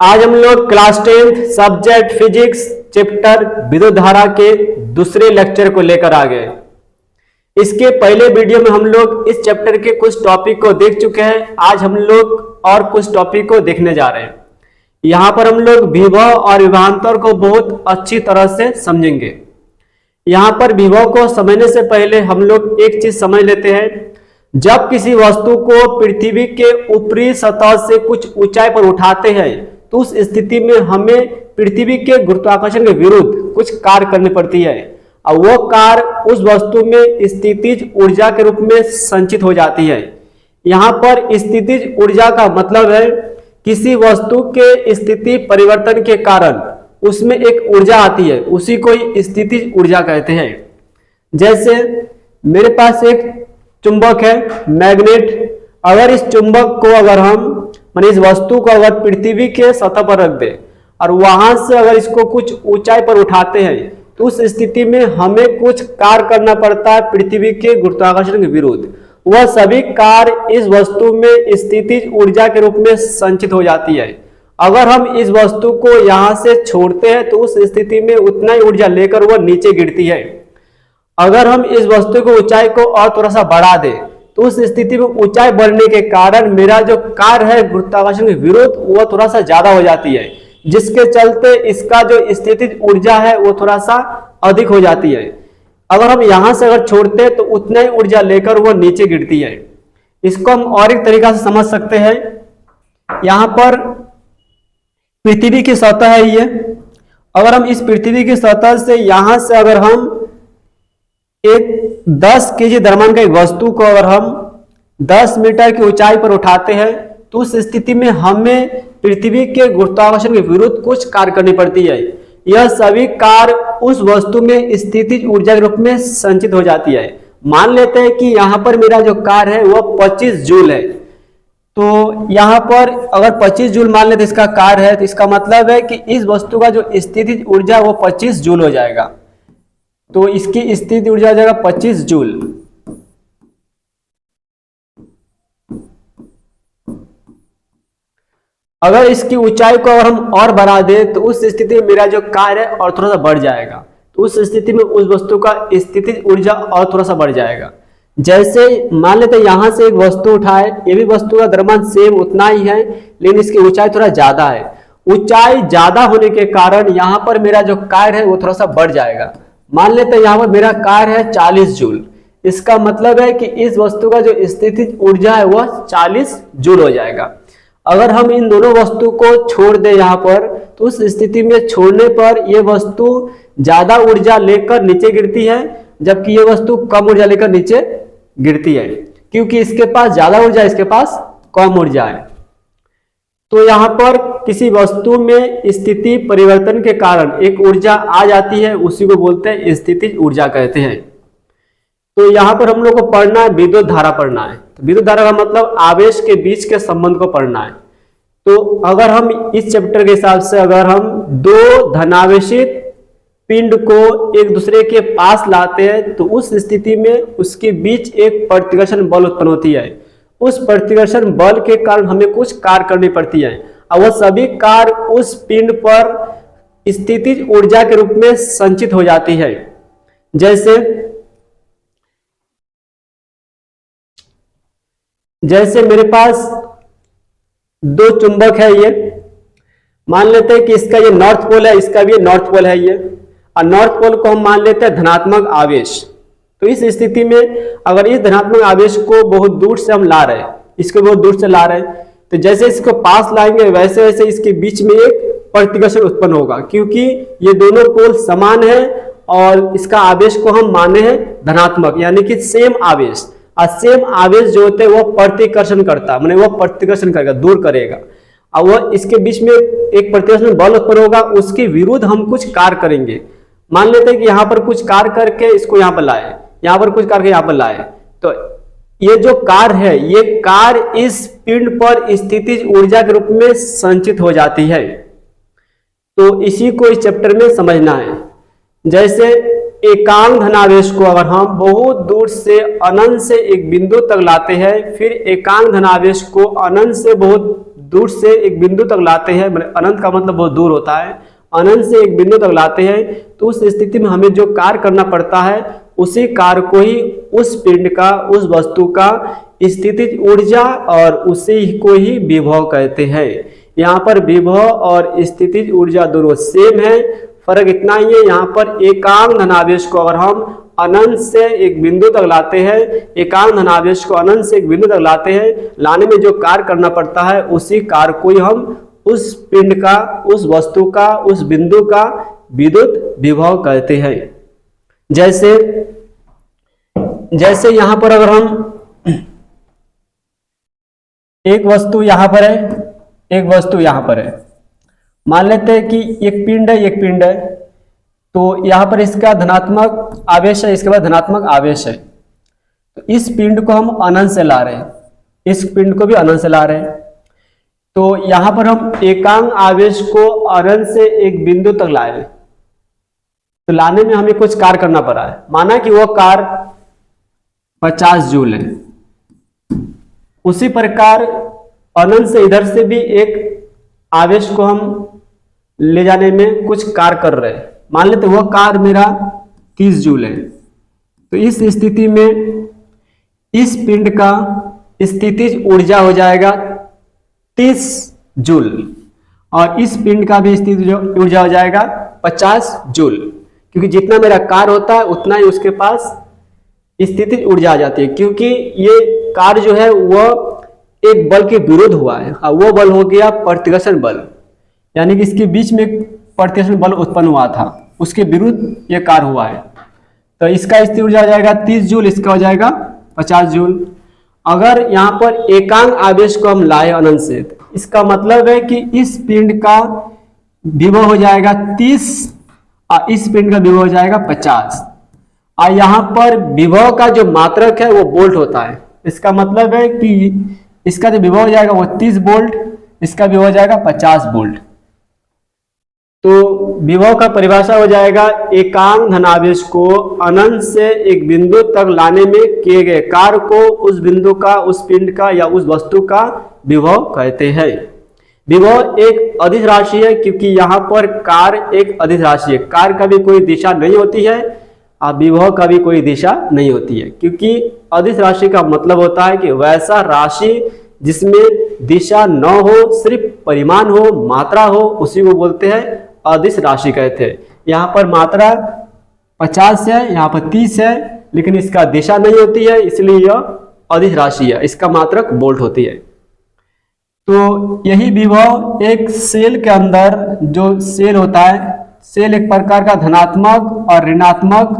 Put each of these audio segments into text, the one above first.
आज हम लोग class 10th subject physics chapter विद्युत धारा के दूसरे लेक्चर को लेकर आ गए। इसके पहले वीडियो में हम लोग इस चैप्टर के कुछ टॉपिक को देख चुके हैं। आज हम लोग और कुछ टॉपिक को देखने जा रहे हैं। यहाँ पर हम लोग विभव और विभवांतर को बहुत अच्छी तरह से समझेंगे। यहाँ पर विभव को समझने से पहले हम लोग एक चीज समझ लेते हैं। जब किसी वस्तु को पृथ्वी के ऊपरी सतह से कुछ ऊंचाई पर उठाते हैं तो उस स्थिति में हमें पृथ्वी के गुरुत्वाकर्षण के विरुद्ध कुछ कार्य करनी पड़ती है और वो कार्य उस वस्तु में स्थितिज ऊर्जा के रूप में संचित हो जाती है। यहाँ पर स्थितिज ऊर्जा का मतलब है किसी वस्तु के स्थिति परिवर्तन के कारण उसमें एक ऊर्जा आती है, उसी को स्थितिज ऊर्जा कहते हैं। जैसे मेरे पास एक चुंबक है, मैग्नेट। अगर इस चुंबक को अगर हम माने इस वस्तु को अगर पृथ्वी के सतह पर रख दे और वहां से अगर इसको कुछ ऊंचाई पर उठाते हैं तो उस स्थिति में हमें कुछ कार्य करना पड़ता है पृथ्वी के गुरुत्वाकर्षण के विरुद्ध। वह सभी कार्य इस वस्तु में स्थितिज ऊर्जा के रूप में संचित हो जाती है। अगर हम इस वस्तु को यहां से छोड़ते हैं तो उस स्थिति में उतना ही ऊर्जा लेकर वह नीचे गिरती है। अगर हम इस वस्तु को ऊंचाई को और थोड़ा सा बढ़ा दें तो उस स्थिति में ऊंचाई बढ़ने के कारण मेरा जो कार्य है गुरुत्वाकर्षण के विरुद्ध वह थोड़ा सा ज्यादा हो जाती है, जिसके चलते इसका जो स्थितिज ऊर्जा है वो थोड़ा सा अधिक हो जाती है। अगर हम यहां से अगर छोड़ते हैं तो उतना ही ऊर्जा लेकर वो नीचे गिरती है। इसको हम और एक तरीका से समझ सकते हैं। यहां पर पृथ्वी की सतह है ये। अगर हम इस पृथ्वी की सतह से यहां से अगर हम एक 10 केजी द्रव्यमान का एक वस्तु को अगर हम 10 मीटर की ऊंचाई पर उठाते हैं तो उस स्थिति में हमें पृथ्वी के गुरुत्वाकर्षण के विरुद्ध कुछ कार्य करनी पड़ती है। यह सभी कार्य उस वस्तु में स्थितिज ऊर्जा के रूप में संचित हो जाती है। मान लेते हैं कि यहाँ पर मेरा जो कार्य है वह 25 जूल है। तो यहाँ पर अगर 25 जूल मान लेते इसका कार्य है तो इसका मतलब है कि इस वस्तु का जो स्थितिज ऊर्जा वो 25 जूल हो जाएगा। तो इसकी स्थितिज ऊर्जा हो जाएगा 25 जूल। अगर इसकी ऊंचाई को अगर हम और बढ़ा दें तो उस स्थिति में मेरा जो कार्य है और थोड़ा सा बढ़ जाएगा। तो उस स्थिति में उस वस्तु का स्थितिज ऊर्जा और थोड़ा सा बढ़ जाएगा। जैसे मान लेते हैं यहां से एक वस्तु उठाए, ये भी वस्तु का द्रव्यमान सेम उतना ही है लेकिन इसकी ऊंचाई थोड़ा ज्यादा है। ऊंचाई ज्यादा होने के कारण यहाँ पर मेरा जो कार्य है वो थोड़ा सा बढ़ जाएगा। मान लेते हैं यहाँ पर मेरा कार्य है 40 जूल। इसका मतलब है कि इस वस्तु का जो स्थितिज ऊर्जा है वह 40 जूल हो जाएगा। अगर हम इन दोनों वस्तु को छोड़ दें यहाँ पर तो उस स्थिति में छोड़ने पर यह वस्तु ज्यादा ऊर्जा लेकर नीचे गिरती है, जबकि यह वस्तु कम ऊर्जा लेकर नीचे गिरती है, क्योंकि इसके पास ज्यादा ऊर्जा, इसके पास कम ऊर्जा है। तो यहाँ पर किसी वस्तु में स्थिति परिवर्तन के कारण एक ऊर्जा आ जाती है, उसी को बोलते हैं स्थितिज ऊर्जा कहते हैं। तो यहाँ पर हम लोग को पढ़ना है विद्युत धारा पढ़ना है। तो विद्युत धारा का मतलब आवेश के बीच के संबंध को पढ़ना है। तो अगर हम इस चैप्टर के हिसाब से अगर हम दो धनावेशित पिंड को एक दूसरे के पास लाते हैं तो उस स्थिति में उसके बीच एक प्रतिकर्षण बल उत्पन्न होती है। उस प्रतिकर्षण बल के कारण हमें कुछ कार्य करनी पड़ती है और वह सभी कार्य उस पिंड पर स्थितिज ऊर्जा के रूप में संचित हो जाती है। जैसे मेरे पास दो चुंबक है, ये मान लेते हैं कि इसका ये नॉर्थ पोल है, इसका भी नॉर्थ पोल है ये, और नॉर्थ पोल को हम मान लेते हैं धनात्मक आवेश। तो इस स्थिति में अगर इस धनात्मक आवेश को बहुत दूर से हम ला रहे हैं, इसको बहुत दूर से ला रहे हैं, तो जैसे इसको पास लाएंगे वैसे वैसे इसके बीच में एक प्रतिकर्षण उत्पन्न होगा, क्योंकि ये दोनों पोल समान है और इसका आवेश को हम माने हैं धनात्मक, यानी कि सेम आवेश। और सेम आवेश जो होते हैं वो प्रतिकर्षण करता, माने वो प्रतिकर्षण करेगा, दूर करेगा, और वो इसके बीच में एक प्रतिकर्षण बल उत्पन्न होगा, उसके विरुद्ध हम कुछ कार्य करेंगे। मान लेते हैं कि यहाँ पर कुछ कार्य करके इसको यहाँ पर लाए, यहाँ पर कुछ करके यहाँ पर लाए, तो ये जो कार्य है ये कार्य इस पिंड पर स्थितिज ऊर्जा के रूप में संचित हो जाती है। तो इसी को इस चैप्टर में समझना है। जैसे एकांक धनावेश को अगर हम बहुत दूर से अनंत से एक बिंदु तक लाते हैं, फिर एकांक धनावेश को अनंत से बहुत दूर से एक बिंदु तक लाते हैं, मतलब अनंत का मतलब बहुत दूर होता है, अनंत से एक बिंदु तक लाते हैं, तो उस स्थिति में हमें जो कार्य करना पड़ता है उसी कार्य को ही उस पिंड का, उस वस्तु का स्थितिज ऊर्जा और उसी को ही विभव कहते हैं। यहाँ पर विभव और स्थितिज ऊर्जा दोनों सेम है, फर्क इतना ही है, यहाँ पर एकांक धनावेश को अगर हम अनंत से एक बिंदु तक लाते हैं, एकांक धनावेश को अनंत से एक बिंदु तक लाते हैं, लाने में जो कार्य करना पड़ता है उसी कार्य को ही हम उस पिंड का, उस वस्तु का, उस बिंदु का विद्युत विभव कहते हैं। जैसे यहां पर अगर हम एक वस्तु यहां पर है, एक वस्तु यहां पर है, मान लेते हैं कि एक पिंड है, एक पिंड है, तो यहां पर इसका धनात्मक आवेश है, इसके बाद धनात्मक आवेश है, तो इस पिंड को हम अनंत से ला रहे हैं, इस पिंड को भी अनंत से ला रहे हैं, तो यहां पर हम एकांक आवेश को अनंत से एक बिंदु तक लाए, तो लाने में हमें कुछ कार्य करना पड़ा है, माना कि वो कार्य 50 जूल है। उसी प्रकार अनंत से इधर से भी एक आवेश को हम ले जाने में कुछ कार्य कर रहे हैं, मान लेते वो कार्य मेरा 30 जूल है, तो इस स्थिति में इस पिंड का स्थितिज ऊर्जा हो जाएगा 30 जूल और इस पिंड का भी स्थितिज ऊर्जा हो जाएगा 50 जूल, क्योंकि जितना मेरा कार्य होता है उतना ही उसके पास स्थितिज ऊर्जा आ जाती है, क्योंकि ये कार्य जो है वह एक बल के विरुद्ध हुआ है, वो बल हो गया प्रतिकर्षण बल, यानी कि इसके बीच में प्रतिकर्षण बल उत्पन्न हुआ था, उसके विरुद्ध ये कार्य हुआ है, तो इसका स्थितिज ऊर्जा हो जाएगा 30 जूल, इसका हो जाएगा 50 जूल। अगर यहाँ पर एकांक आवेश को हम लाए अनंत से, इसका मतलब है कि इस पिंड का विभव हो जाएगा 30 और इस पिंड का विभव हो जाएगा 50, और यहाँ पर विभव का जो मात्रक है वो वोल्ट होता है, इसका मतलब है कि इसका जो विभव हो जाएगा वो 30 वोल्ट, इसका विभव हो जाएगा 50 वोल्ट। तो विभव का परिभाषा हो जाएगा एकांक धनावेश को अनंत से एक बिंदु तक लाने में किए गए कार्य को उस बिंदु का, उस पिंड का या उस वस्तु का विभव कहते हैं। विभव एक अदिश राशि है, क्योंकि यहाँ पर कार्य एक अदिश राशि है, कार्य का भी कोई दिशा नहीं होती है और विभव का भी कोई दिशा नहीं होती है, क्योंकि अदिश राशि का मतलब होता है कि वैसा राशि जिसमें दिशा न हो, सिर्फ परिमाण हो, मात्रा हो, उसी को बोलते हैं अदिश राशि कहते हैं। यहाँ पर मात्रा 50 है, यहाँ पर 30 है, लेकिन इसका दिशा नहीं होती है, इसलिए यह अदिश राशि है, इसका मात्रक वोल्ट होती है। तो यही विभव एक सेल के अंदर, जो सेल होता है, सेल एक प्रकार का धनात्मक और ऋणात्मक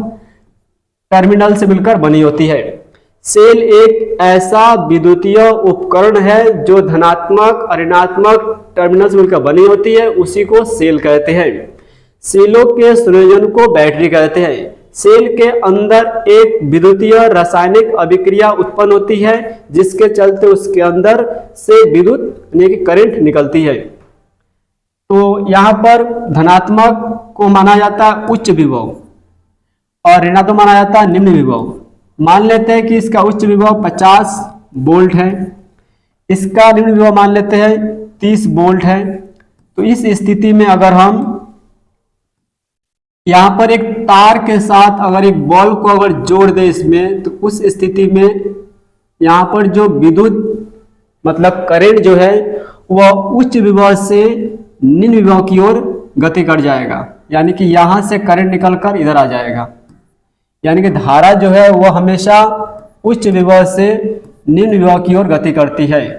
टर्मिनल से मिलकर बनी होती है। सेल एक ऐसा विद्युतीय उपकरण है जो धनात्मक और ऋणात्मक टर्मिनल से मिलकर बनी होती है, उसी को सेल कहते हैं। सेलों के संयोजन को बैटरी कहते हैं। सेल के अंदर एक विद्युतीय रासायनिक अभिक्रिया उत्पन्न होती है, जिसके चलते उसके अंदर से विद्युत यानी कि करंट निकलती है। तो यहाँ पर धनात्मक को माना जाता है उच्च विभव और ऋणात्मक माना जाता है निम्न विभव। मान लेते हैं कि इसका उच्च विभव 50 वोल्ट है, इसका निम्न विभव मान लेते हैं 30 वोल्ट है। तो इस स्थिति में अगर हम यहाँ पर एक तार के साथ अगर एक बॉल को अगर जोड़ दें इसमें, तो उस स्थिति में यहाँ पर जो विद्युत मतलब करंट जो है वह उच्च विभव से निम्न विभव की ओर गति कर जाएगा, यानी कि यहाँ से करंट निकलकर इधर आ जाएगा, यानी कि धारा जो है वह हमेशा उच्च विभव से निम्न विभव की ओर गति करती है।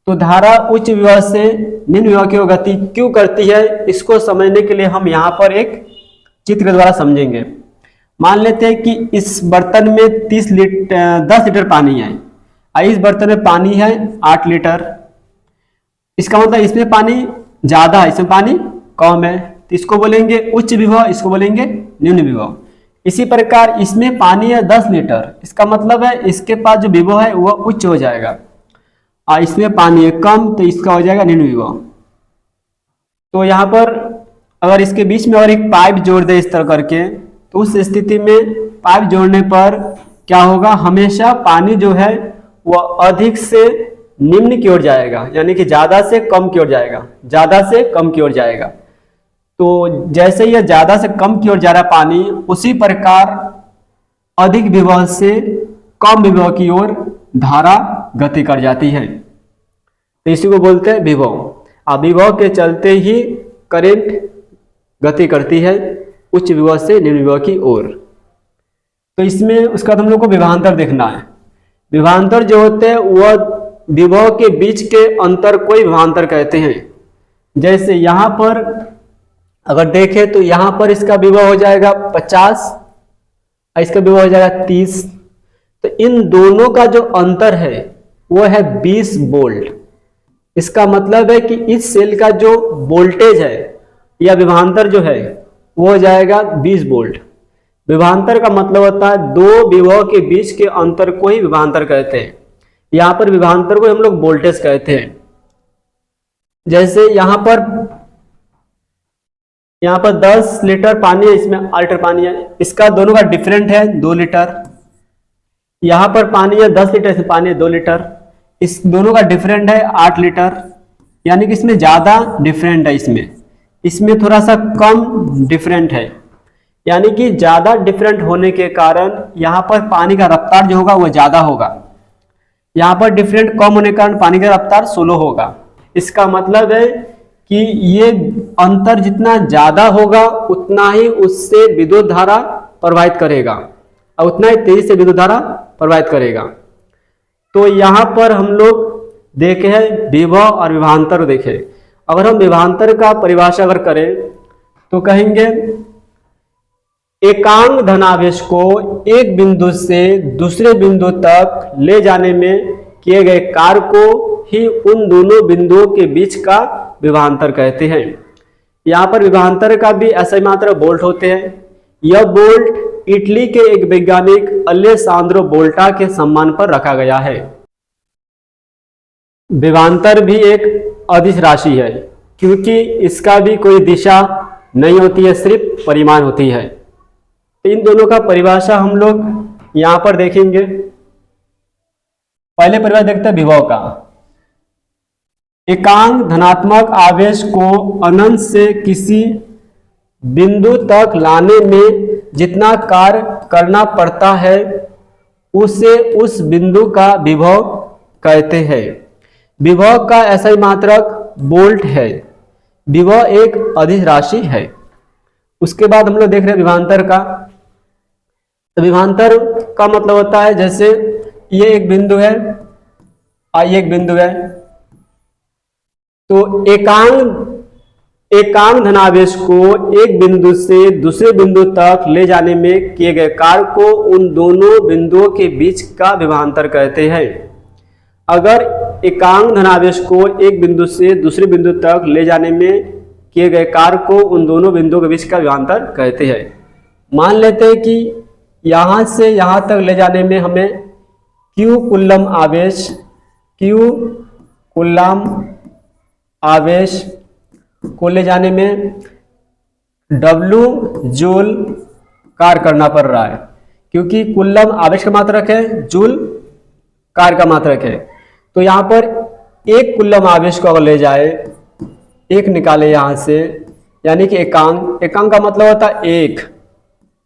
तो धारा उच्च विभव से निम्न विभव की ओर गति क्यों करती है, इसको समझने के लिए हम यहाँ पर एक चित्र के द्वारा समझेंगे। मान लेते हैं कि इस बर्तन में 10 लीटर पानी है और इस बर्तन में पानी है 8 लीटर। इसका मतलब इसमें पानी ज्यादा है, इसमें पानी कम है, तो इसको बोलेंगे उच्च विभव, इसको बोलेंगे निम्न विभव। इसी प्रकार इसमें पानी है 10 लीटर, इसका मतलब है इसके पास जो विभव है वह उच्च हो जाएगा, और इसमें पानी है कम, तो इसका हो जाएगा निम्न विभव। तो यहाँ पर अगर इसके बीच में और एक पाइप जोड़ दे इस तरह करके, तो उस स्थिति में पाइप जोड़ने पर क्या होगा, हमेशा पानी जो है वह अधिक से निम्न की ओर जाएगा, यानी कि ज्यादा से कम की ओर जाएगा, ज्यादा से कम की ओर जाएगा। तो जैसे यह ज्यादा से कम की ओर जा रहा है पानी, उसी प्रकार अधिक विभव से कम विभव की ओर धारा गति कर जाती है। तो इसी को बोलते हैं विभव। अब विभव के चलते ही करंट गति करती है उच्च विभव से निम्न विभव की ओर। तो इसमें उसका हम लोग को विभवांतर देखना है। विभवांतर जो होते हैं वह विभव के बीच के अंतर को विभवांतर कहते हैं। जैसे यहाँ पर अगर देखें तो यहाँ पर इसका विभव हो जाएगा 50 और इसका विभव हो जाएगा 30। तो इन दोनों का जो अंतर है वो है 20 वोल्ट। इसका मतलब है कि इस सेल का जो वोल्टेज है या विभवांतर जो है वो हो जाएगा 20 वोल्ट। विभवांतर का मतलब होता है दो विभव के बीच के अंतर को ही विभवांतर कहते हैं। यहाँ पर विभवांतर को हम लोग वोल्टेज कहते हैं। जैसे यहाँ पर 10 लीटर पानी है, इसमें 8 लीटर पानी है, इसका दोनों का डिफरेंट है 2 लीटर। यहाँ पर पानी है 10 लीटर, इसमें पानी है 2 लीटर, इस दोनों का डिफरेंट है 8 लीटर। यानी कि इसमें ज्यादा डिफरेंट है, इसमें थोड़ा सा कम डिफरेंट है। यानी कि ज्यादा डिफरेंट होने के कारण यहाँ पर पानी का रफ्तार जो होगा वो ज्यादा होगा। यहाँ पर डिफरेंट कम होने के कारण पानी का रफ्तार स्लो होगा। इसका मतलब है कि ये अंतर जितना ज्यादा होगा उतना ही उससे विद्युत धारा प्रवाहित करेगा और उतना ही तेजी से विद्युत धारा प्रवाहित करेगा। तो यहाँ पर हम लोग देखे हैं विभव और विभवांतर देखे। अगर हम विभवांतर का परिभाषा अगर करें तो कहेंगे एकांक धनावेश को एक बिंदु से दूसरे बिंदु तक ले जाने में किए गए कार्य को ही उन दोनों बिंदुओं के बीच का विभवांतर कहते हैं। यहाँ पर विभवांतर का भी ऐसा ही मात्रा वोल्ट होते हैं। यह वोल्ट इटली के एक वैज्ञानिक अलेसांद्रो वोल्टा के सम्मान पर रखा गया है। विभवांतर भी एक अदिश राशि है क्योंकि इसका भी कोई दिशा नहीं होती है, सिर्फ परिमाण होती है। तो इन दोनों का परिभाषा हम लोग यहाँ पर देखेंगे। पहले परिभाषा देखते हैं विभव का। एकांक धनात्मक आवेश को अनंत से किसी बिंदु तक लाने में जितना कार्य करना पड़ता है उसे उस बिंदु का विभव कहते हैं। विभव का ऐसा ही मात्रक वोल्ट है। विभव एक अदिश राशि है। उसके बाद हम लोग देख रहे हैं विभवांतर का। तो विभवांतर का मतलब होता है जैसे ये एक बिंदु है और ये एक बिंदु है, तो एकांक धनावेश को एक बिंदु से दूसरे बिंदु तक ले जाने में किए गए कार्य को उन दोनों बिंदुओं के बीच का विभवांतर कहते हैं। अगर एकांक धनावेश को एक बिंदु से दूसरे बिंदु तक ले जाने में किए गए कार्य को उन दोनों बिंदुओं के बीच का विभवांतर कहते हैं। मान लेते हैं कि यहां से यहां तक ले जाने में हमें Q कुलम आवेश को ले जाने में W जूल कार्य करना पड़ रहा है, क्योंकि कुलम आवेश का मात्रक है, जूल कार्य का मात्रक है। तो यहाँ पर एक कुलम आवेश को अगर ले जाए, एक निकाले यहाँ से, यानी कि एकांक का मतलब होता है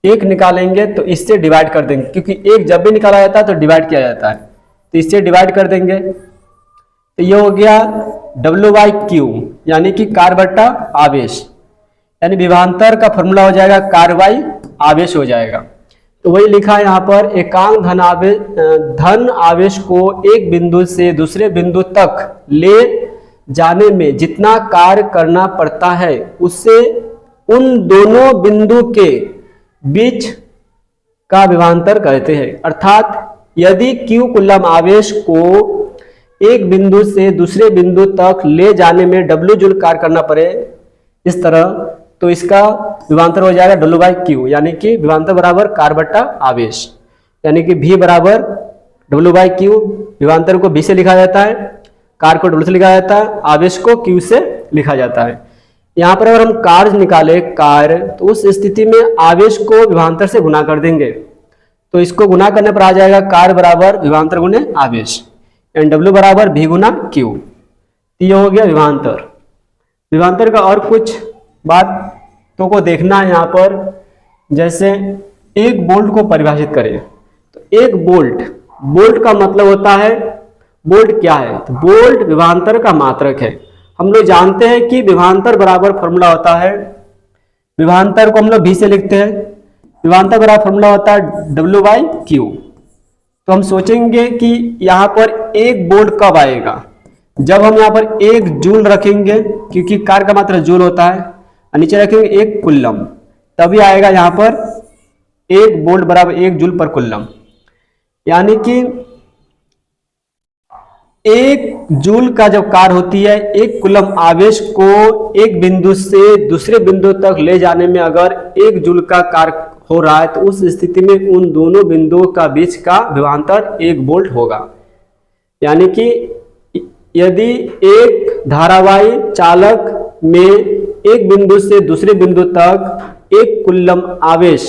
एक निकालेंगे तो इससे डिवाइड कर देंगे, क्योंकि एक जब भी निकाला जाता है तो डिवाइड किया जाता है, तो इससे डिवाइड कर देंगे। तो ये हो गया W/Q, यानी कि कार्य बट्टा आवेश, यानी विभवांतर का फॉर्मूला हो जाएगा कार्य बाई आवेश हो जाएगा। तो वही लिखा है यहाँ पर, एकांक धन आवेश को एक बिंदु से दूसरे बिंदु तक ले जाने में जितना कार्य करना पड़ता है उससे उन दोनों बिंदु के बीच का विभवांतर कहते हैं। अर्थात यदि Q कुलम आवेश को एक बिंदु से दूसरे बिंदु तक ले जाने में W जूल कार्य करना पड़े इस तरह, तो इसका विभवांतर हो जाएगा W/Q, यानी कि विभवांतर बराबर कार्य बट्टा आवेश, यानी कि V बराबर W/Q। विभवांतर को V से लिखा जाता है, कार्य को W से लिखा जाता है, आवेश को Q से लिखा जाता है। यहाँ पर अगर हम कार्य निकाले तो उस स्थिति में आवेश को विभवांतर से गुना कर देंगे, तो इसको गुना करने पर आ जाएगा कार्य बराबर विभवांतर गुणे आवेश। एंड W बराबर V गुना Q। ये हो गया विभवांतर। विभवांतर का और कुछ बातों को देखना है यहाँ पर। जैसे एक बोल्ट को परिभाषित करें तो एक बोल्ट का मतलब होता है, बोल्ट क्या है तो बोल्ट विभवांतर का मात्रक है। हम लोग जानते हैं कि विभवांतर बराबर फॉर्मूला होता है, विभवांतर को हम लोग V से लिखते हैं, विभवांतर बराबर फॉर्मूला होता है W बाई Q। तो हम सोचेंगे कि यहाँ पर एक बोल्ट कब आएगा, जब हम यहाँ पर एक जूल रखेंगे, क्योंकि कार्य का मात्रा जूल होता है, और नीचे रखेंगे एक कुल्लम, तभी आएगा यहाँ पर एक बोल्ट बराबर एक जूल पर कुल्लम। यानी कि एक जूल का जब कार्य होती है, एक कुलम आवेश को एक बिंदु से दूसरे बिंदु तक ले जाने में अगर एक जूल का कार्य हो रहा है तो उस स्थिति में उन दोनों बिंदुओं का बीच का विभवांतर एक वोल्ट होगा। यानी कि यदि एक धारावाही चालक में एक बिंदु से दूसरे बिंदु तक एक कुलम आवेश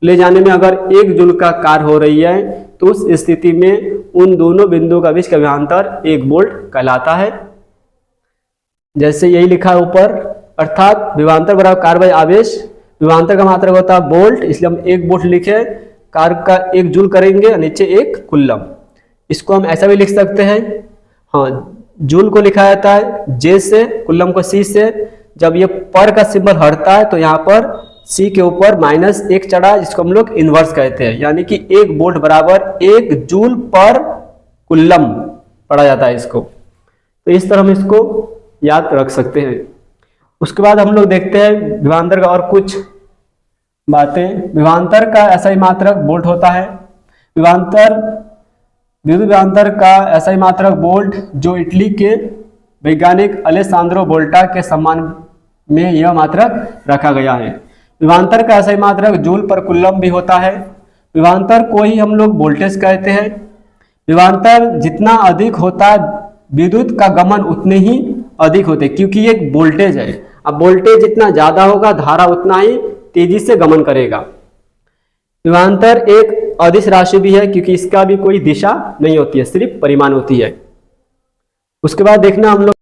ले जाने में अगर एक जूल का कार्य हो रही है तो उस स्थिति में उन दोनों बिंदुओं का बीच का विभवांतर एक वोल्ट कहलाता है। जैसे यही लिखा है ऊपर, अर्थात विभवांतर बराबर कार्य बाई आवेश, विभवांतर का मात्रक होता है वोल्ट, इसलिए हम एक वोल्ट लिखे, कार्य का एक जूल करेंगे, नीचे एक कुलम। इसको हम ऐसा भी लिख सकते हैं, हाँ, जूल को लिखा जाता है जे से, कुलम को सी से। जब ये पर का सिंबल हटता है तो यहाँ पर सी के ऊपर -1 चढ़ा, जिसको हम लोग इनवर्स कहते हैं। यानी कि एक वोल्ट बराबर एक जूल पर कुलम पढ़ा जाता है इसको। तो इस तरह हम इसको याद रख सकते हैं। उसके बाद हम लोग देखते हैं विभवांतर का और कुछ बातें। विभवांतर का ऐसा ही मात्रक वोल्ट होता है। विद्युत विभवांतर का ऐसा ही मात्रक वोल्ट जो इटली के वैज्ञानिक अलेसांद्रो वोल्टा के सम्मान में यह मात्रक रखा गया है। विभवांतर का ऐसा ही मात्रक जूल पर कुलम भी होता है। विभवांतर को ही हम लोग वोल्टेज कहते हैं। विभवांतर जितना अधिक होता है विद्युत का गमन उतने ही अधिक होते, क्योंकि ये एक वोल्टेज है। अब वोल्टेज जितना ज्यादा होगा धारा उतना ही तेजी से गमन करेगा। विभवांतर एक अदिश राशि भी है, क्योंकि इसका भी कोई दिशा नहीं होती है, सिर्फ परिमाण होती है। उसके बाद देखना हम लोग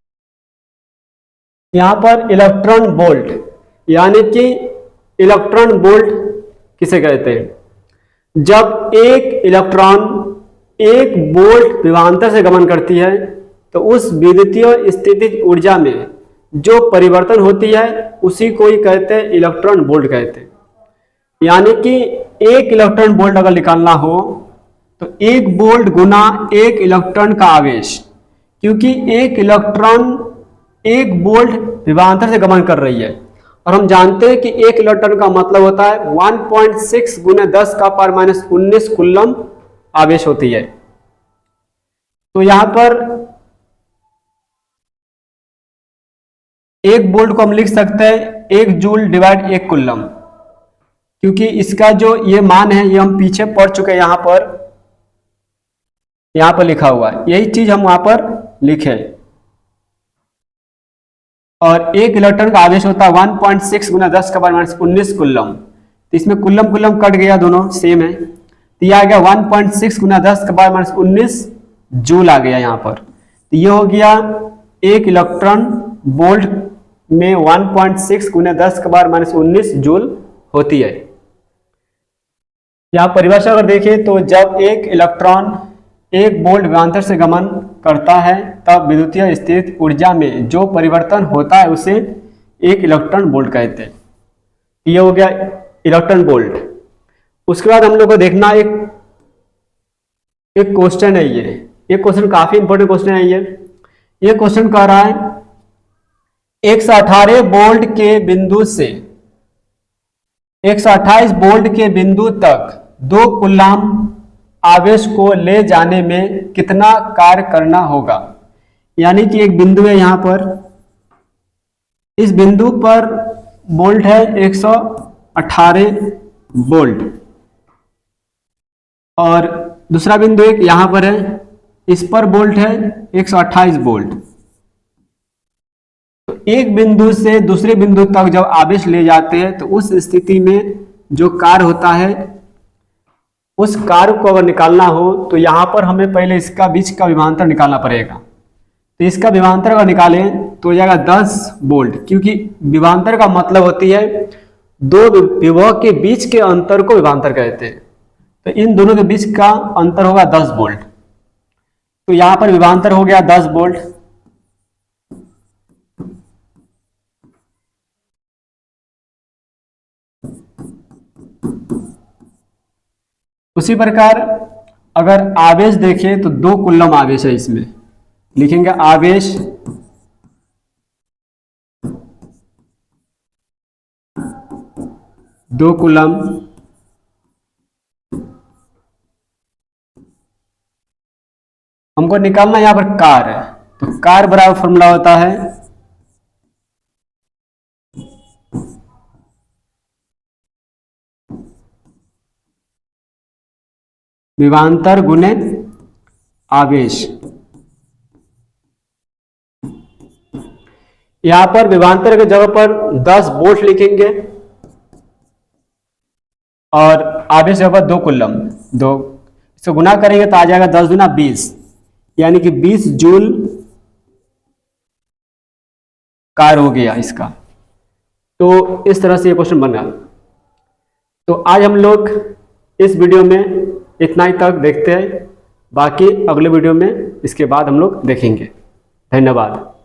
यहाँ पर इलेक्ट्रॉन वोल्ट, यानी कि इलेक्ट्रॉन वोल्ट किसे कहते हैं। जब एक इलेक्ट्रॉन एक वोल्ट विभवांतर से गमन करती है तो उस विद्युतीय स्थितिज ऊर्जा में जो परिवर्तन होती है उसी को ही कहते हैं इलेक्ट्रॉन वोल्ट कहते हैं। यानी कि एक इलेक्ट्रॉन वोल्ट अगर निकालना हो तो एक वोल्ट गुना एक इलेक्ट्रॉन का आवेश, क्योंकि एक इलेक्ट्रॉन एक वोल्ट विभवांतर से गमन कर रही है, और हम जानते हैं कि एक इलेक्ट्रॉन का मतलब होता है 1.6 गुना 10 का पावर -19 कुलम आवेश होती है। तो यहां पर एक वोल्ट को हम लिख सकते हैं एक जूल डिवाइड एक कुलम, क्योंकि इसका जो ये मान है ये हम पीछे पढ़ चुके हैं। यहां पर लिखा हुआ है, यही चीज हम वहां पर लिखे। और एक इलेक्ट्रॉन का आवेश होता है 1.6 गुना 10 का पावर -19 कुलम। तो इसमें कुलम कुलम कट गया, दोनों सेम है, तो यह आ गया 1.6 गुना 10 का पावर -19 जूल आ गया यहाँ पर। तो ये हो गया एक इलेक्ट्रॉन वोल्ट में 1.6 गुना 10 का पावर -19 जूल होती है। यहाँ परिभाषा अगर देखें तो जब एक इलेक्ट्रॉन एक वोल्ट विभवांतर से गमन करता है तब विद्युतीय स्थितिज ऊर्जा में जो परिवर्तन होता है उसे एक इलेक्ट्रॉन वोल्ट कहते हैं। ये हो गया इलेक्ट्रॉन वोल्ट। उसके बाद हम लोग को देखना एक क्वेश्चन है। ये क्वेश्चन काफी इंपॉर्टेंट क्वेश्चन है। ये क्वेश्चन कह रहा है 118 वोल्ट के बिंदु से 128 वोल्ट के बिंदु तक 2 कूलम आवेश को ले जाने में कितना कार्य करना होगा। यानी कि एक बिंदु है यहां पर, इस बिंदु पर वोल्ट है 118 वोल्ट, और दूसरा बिंदु एक यहां पर है, इस पर वोल्ट है 128 वोल्ट। तो एक बिंदु से दूसरे बिंदु तक जब आवेश ले जाते हैं तो उस स्थिति में जो कार्य होता है उस कार्य को अगर निकालना हो तो यहाँ पर हमें पहले इसका बीच का विभवांतर निकालना पड़ेगा। तो इसका विभवांतर अगर निकालें तो हो जाएगा 10 वोल्ट, क्योंकि विभवांतर का मतलब होती है दो विभव के बीच के अंतर को विभवांतर कहते हैं। तो इन दोनों के बीच का अंतर होगा 10 वोल्ट। तो यहाँ पर विभवांतर हो गया 10 वोल्ट। उसी प्रकार अगर आवेश देखें तो 2 कूलम आवेश है, इसमें लिखेंगे आवेश 2 कूलम हमको निकालना यहाँ पर कार है। तो कार बराबर फॉर्मूला होता है विभवांतर गुणे आवेश। यहां पर विभवांतर की जगह पर 10 वोल्ट लिखेंगे और आवेश जगह पर 2 कूलम, दो इसको गुना करेंगे तो आ जाएगा 10 दूना 20, यानी कि 20 जूल कार हो गया इसका। तो इस तरह से ये क्वेश्चन बना। तो आज हम लोग इस वीडियो में इतना ही तक देखते हैं, बाकी अगले वीडियो में इसके बाद हम लोग देखेंगे। धन्यवाद।